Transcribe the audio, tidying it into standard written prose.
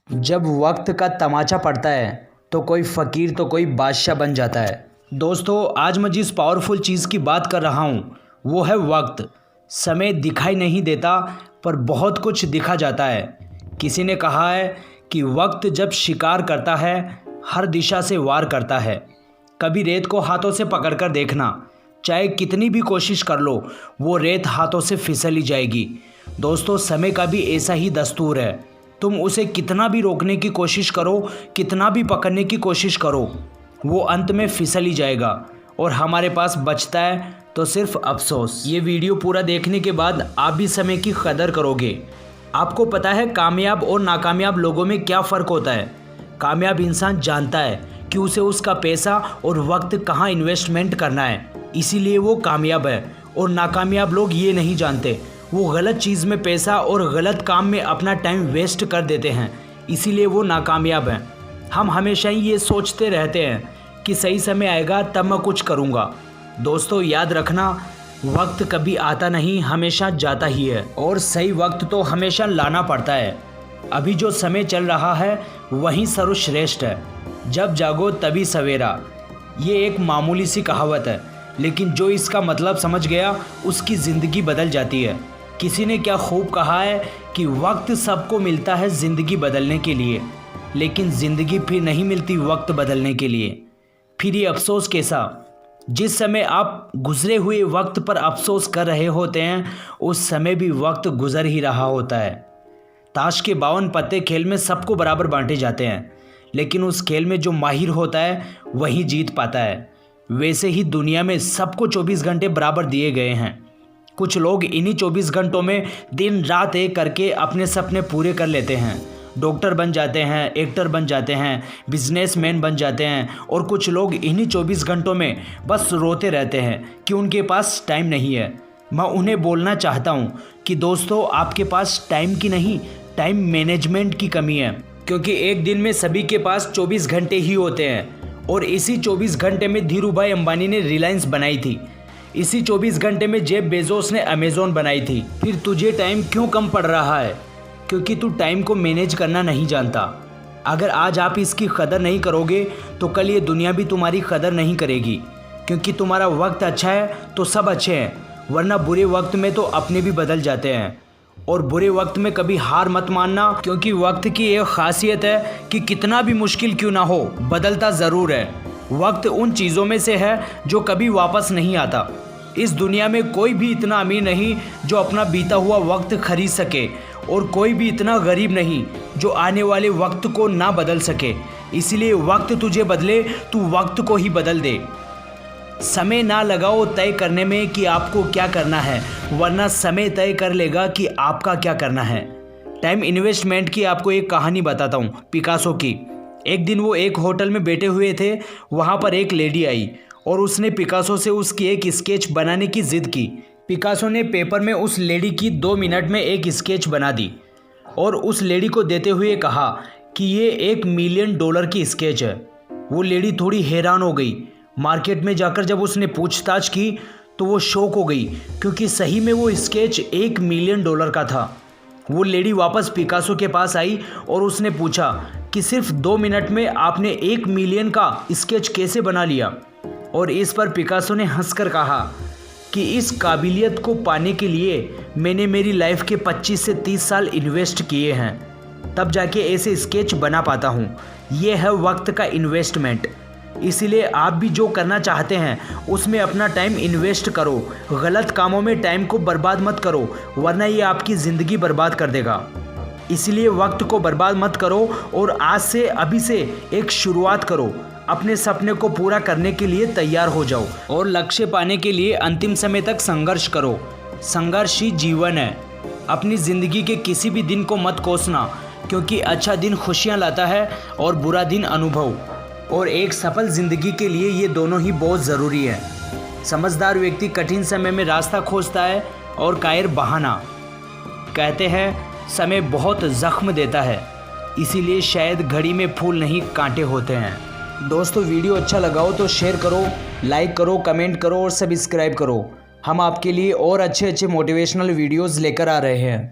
जब वक्त का तमाचा पड़ता है तो कोई फ़कीर तो कोई बादशाह बन जाता है। दोस्तों, आज मैं जिस पावरफुल चीज़ की बात कर रहा हूँ वो है वक्त। समय दिखाई नहीं देता पर बहुत कुछ दिखा जाता है। किसी ने कहा है कि वक्त जब शिकार करता है हर दिशा से वार करता है। कभी रेत को हाथों से पकड़कर देखना, चाहे कितनी भी कोशिश कर लो वो रेत हाथों से फिसली जाएगी। दोस्तों, समय का भी ऐसा ही दस्तूर है। तुम उसे कितना भी रोकने की कोशिश करो, कितना भी पकड़ने की कोशिश करो, वो अंत में फिसल ही जाएगा और हमारे पास बचता है तो सिर्फ अफसोस। ये वीडियो पूरा देखने के बाद आप भी समय की कदर करोगे। आपको पता है कामयाब और नाकामयाब लोगों में क्या फ़र्क होता है। कामयाब इंसान जानता है कि उसे उसका पैसा और वक्त कहाँ इन्वेस्टमेंट करना है, इसीलिए वो कामयाब है। और नाकामयाब लोग ये नहीं जानते, वो गलत चीज़ में पैसा और गलत काम में अपना टाइम वेस्ट कर देते हैं, इसीलिए वो नाकामयाब हैं। हम हमेशा ही ये सोचते रहते हैं कि सही समय आएगा तब मैं कुछ करूँगा। दोस्तों, याद रखना, वक्त कभी आता नहीं, हमेशा जाता ही है और सही वक्त तो हमेशा लाना पड़ता है। अभी जो समय चल रहा है वही सर्वश्रेष्ठ है। जब जागो तभी सवेरा, ये एक मामूली सी कहावत है, लेकिन जो इसका मतलब समझ गया उसकी ज़िंदगी बदल जाती है। किसी ने क्या खूब कहा है कि वक्त सबको मिलता है ज़िंदगी बदलने के लिए, लेकिन ज़िंदगी फिर नहीं मिलती वक्त बदलने के लिए। फिर ये अफसोस कैसा? जिस समय आप गुजरे हुए वक्त पर अफसोस कर रहे होते हैं उस समय भी वक्त गुजर ही रहा होता है। ताश के 52 पत्ते खेल में सबको बराबर बांटे जाते हैं, लेकिन उस खेल में जो माहिर होता है वही जीत पाता है। वैसे ही दुनिया में सबको 24 घंटे बराबर दिए गए हैं। कुछ लोग इन्हीं 24 घंटों में दिन रात एक करके अपने सपने पूरे कर लेते हैं। डॉक्टर बन जाते हैं, एक्टर बन जाते हैं, बिजनेसमैन बन जाते हैं, और कुछ लोग इन्हीं 24 घंटों में बस रोते रहते हैं कि उनके पास टाइम नहीं है। मैं उन्हें बोलना चाहता हूँ कि दोस्तों, आपके पास टाइम की नहीं, टाइम मैनेजमेंट की कमी है। क्योंकि एक दिन में सभी के पास 24 घंटे ही होते हैं और इसी 24 घंटे में धीरूभाई अंबानी ने रिलायंस बनाई थी। इसी 24 घंटे में जेफ बेजोस ने अमेज़न बनाई थी। फिर तुझे टाइम क्यों कम पड़ रहा है? क्योंकि तू टाइम को मैनेज करना नहीं जानता। अगर आज आप इसकी कदर नहीं करोगे तो कल ये दुनिया भी तुम्हारी कदर नहीं करेगी। क्योंकि तुम्हारा वक्त अच्छा है तो सब अच्छे हैं, वरना बुरे वक्त में तो अपने भी बदल जाते हैं। और बुरे वक्त में कभी हार मत मानना, क्योंकि वक्त की एक खासियत है कि कितना भी मुश्किल क्यों ना हो, बदलता ज़रूर है। वक्त उन चीज़ों में से है जो कभी वापस नहीं आता। इस दुनिया में कोई भी इतना अमीर नहीं जो अपना बीता हुआ वक्त खरीद सके, और कोई भी इतना गरीब नहीं जो आने वाले वक्त को ना बदल सके। इसलिए वक्त तुझे बदले, तू वक्त को ही बदल दे। समय ना लगाओ तय करने में कि आपको क्या करना है, वरना समय तय कर लेगा कि आपका क्या करना है। टाइम इन्वेस्टमेंट की आपको एक कहानी बताता हूँ, पिकासो की। एक दिन वो एक होटल में बैठे हुए थे, वहाँ पर एक लेडी आई और उसने पिकासो से उसकी एक स्केच बनाने की ज़िद की। पिकासो ने पेपर में उस लेडी की 2 मिनट में एक स्केच बना दी और उस लेडी को देते हुए कहा कि ये $1 मिलियन की स्केच है। वो लेडी थोड़ी हैरान हो गई। मार्केट में जाकर जब उसने पूछताछ की तो वो शॉक हो गई, क्योंकि सही में वो स्केच $1 मिलियन का था। वो लेडी वापस पिकासो के पास आई और उसने पूछा कि सिर्फ 2 मिनट में आपने $1 मिलियन का स्केच कैसे बना लिया? और इस पर पिकासो ने हंसकर कहा कि इस काबिलियत को पाने के लिए मैंने मेरी लाइफ के 25 से 30 साल इन्वेस्ट किए हैं, तब जाके ऐसे स्केच बना पाता हूँ। ये है वक्त का इन्वेस्टमेंट। इसीलिए आप भी जो करना चाहते हैं उसमें अपना टाइम इन्वेस्ट करो। गलत कामों में टाइम को बर्बाद मत करो, वरना ये आपकी ज़िंदगी बर्बाद कर देगा। इसलिए वक्त को बर्बाद मत करो और आज से, अभी से एक शुरुआत करो। अपने सपने को पूरा करने के लिए तैयार हो जाओ और लक्ष्य पाने के लिए अंतिम समय तक संघर्ष करो। संघर्ष ही जीवन है। अपनी ज़िंदगी के किसी भी दिन को मत कोसना, क्योंकि अच्छा दिन खुशियाँ लाता है और बुरा दिन अनुभव। और एक सफल ज़िंदगी के लिए ये दोनों ही बहुत ज़रूरी है। समझदार व्यक्ति कठिन समय में रास्ता खोजता है और कायर बहाना। कहते हैं समय बहुत ज़ख्म देता है, इसीलिए शायद घड़ी में फूल नहीं कांटे होते हैं। दोस्तों, वीडियो अच्छा लगा हो तो शेयर करो, लाइक करो, कमेंट करो और सब्सक्राइब करो। हम आपके लिए और अच्छे मोटिवेशनल वीडियोस लेकर आ रहे हैं।